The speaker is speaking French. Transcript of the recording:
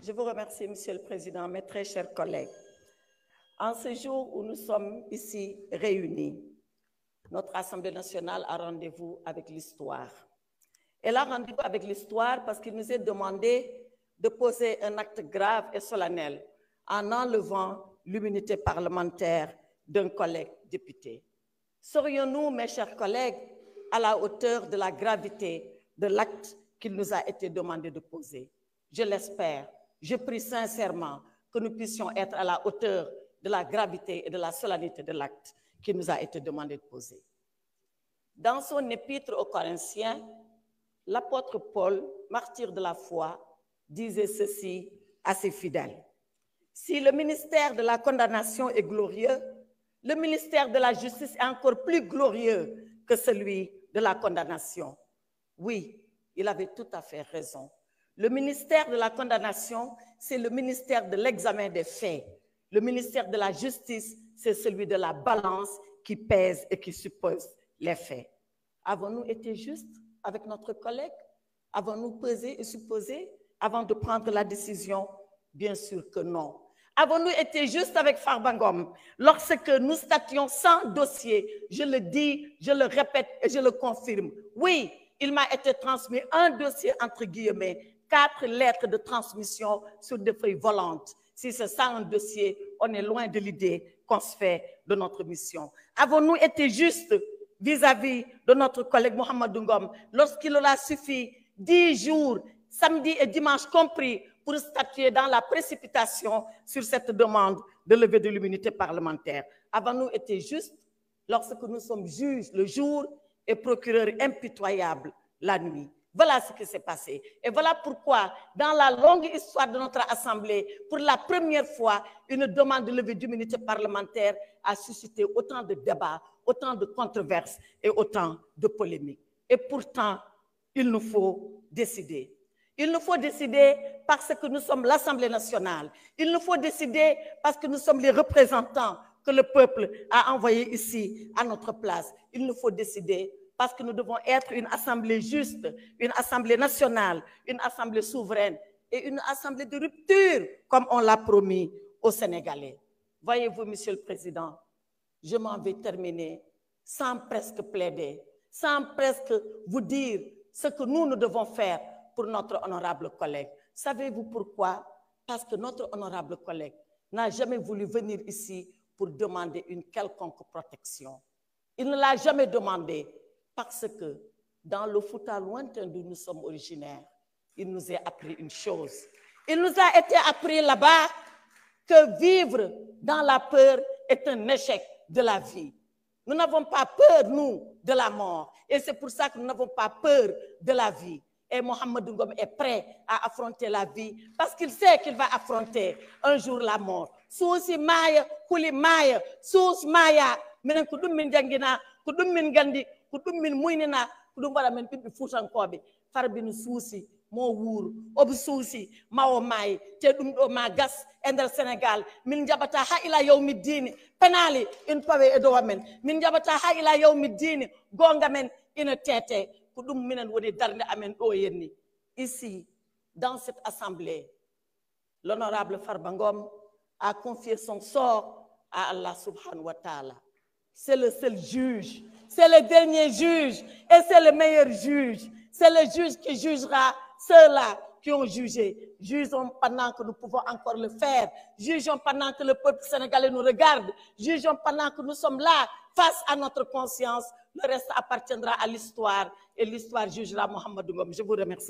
Je vous remercie, Monsieur le Président, mes très chers collègues. En ce jour où nous sommes ici réunis, notre Assemblée nationale a rendez-vous avec l'histoire. Elle a rendez-vous avec l'histoire parce qu'il nous est demandé de poser un acte grave et solennel en enlevant l'immunité parlementaire d'un collègue député. Serions-nous, mes chers collègues, à la hauteur de la gravité de l'acte qu'il nous a été demandé de poser? Je l'espère. Je prie sincèrement que nous puissions être à la hauteur de la gravité et de la solennité de l'acte qui nous a été demandé de poser. Dans son épître aux Corinthiens, l'apôtre Paul, martyr de la foi, disait ceci à ses fidèles. Si le ministère de la condamnation est glorieux, le ministère de la justice est encore plus glorieux que celui de la condamnation. Oui, il avait tout à fait raison. Le ministère de la condamnation, c'est le ministère de l'examen des faits. Le ministère de la justice, c'est celui de la balance qui pèse et qui suppose les faits. Avons-nous été justes avec notre collègue? Avons-nous pesé et supposé avant de prendre la décision? Bien sûr que non. Avons-nous été justes avec Farba Ngom lorsque nous stations sans dossier? Je le dis, je le répète et je le confirme. Oui, il m'a été transmis un dossier entre guillemets, 4 lettres de transmission sur des feuilles volantes. Si c'est ça un dossier, on est loin de l'idée qu'on se fait de notre mission. Avons-nous été justes vis-à-vis de notre collègue Mohamedou Ngom lorsqu'il aura suffi 10 jours, samedi et dimanche compris, pour statuer dans la précipitation sur cette demande de levée de l'immunité parlementaire? Avons-nous été justes lorsque nous sommes juges le jour et procureurs impitoyables la nuit? Voilà ce qui s'est passé. Et voilà pourquoi, dans la longue histoire de notre Assemblée, pour la première fois, une demande de levée d'immunité parlementaire a suscité autant de débats, autant de controverses et autant de polémiques. Et pourtant, il nous faut décider. Il nous faut décider parce que nous sommes l'Assemblée nationale. Il nous faut décider parce que nous sommes les représentants que le peuple a envoyés ici à notre place. Il nous faut décider parce que nous devons être une assemblée juste, une assemblée nationale, une assemblée souveraine et une assemblée de rupture, comme on l'a promis aux Sénégalais. Voyez-vous, Monsieur le Président, je m'en vais terminer sans presque plaider, sans presque vous dire ce que nous devons faire pour notre honorable collègue. Savez-vous pourquoi? Parce que notre honorable collègue n'a jamais voulu venir ici pour demander une quelconque protection. Il ne l'a jamais demandé. Parce que dans le Fouta lointain d'où nous sommes originaires, il nous a appris une chose. Il nous a été appris là-bas que vivre dans la peur est un échec de la vie. Nous n'avons pas peur, nous, de la mort. Et c'est pour ça que nous n'avons pas peur de la vie. Et Mohamedou Ngom est prêt à affronter la vie parce qu'il sait qu'il va affronter un jour la mort. Sousi maya, kuli maya, sous maya, menen kudum min jangina, kudum min gandi, kudum min muynina, kudum wala men pipi futankobe, farbinu sousi, mo wour, obu sousi, mawo may, te dum do ma gas, ender Sénégal, min jabata ha ila yawmi dini, penali, in pawe edo wamen, min jabata ha ila yawmi dini, gonga men, ina tete, ici, dans cette assemblée, l'honorable Farba Ngom a confié son sort à Allah subhanahu wa ta'ala. C'est le seul juge, c'est le dernier juge et c'est le meilleur juge. C'est le juge qui jugera ceux-là qui ont jugé. Jugeons pendant que nous pouvons encore le faire. Jugeons pendant que le peuple sénégalais nous regarde. Jugeons pendant que nous sommes là face à notre conscience. Le reste appartiendra à l'histoire et l'histoire jugera Mohamedou Ngom. Je vous remercie.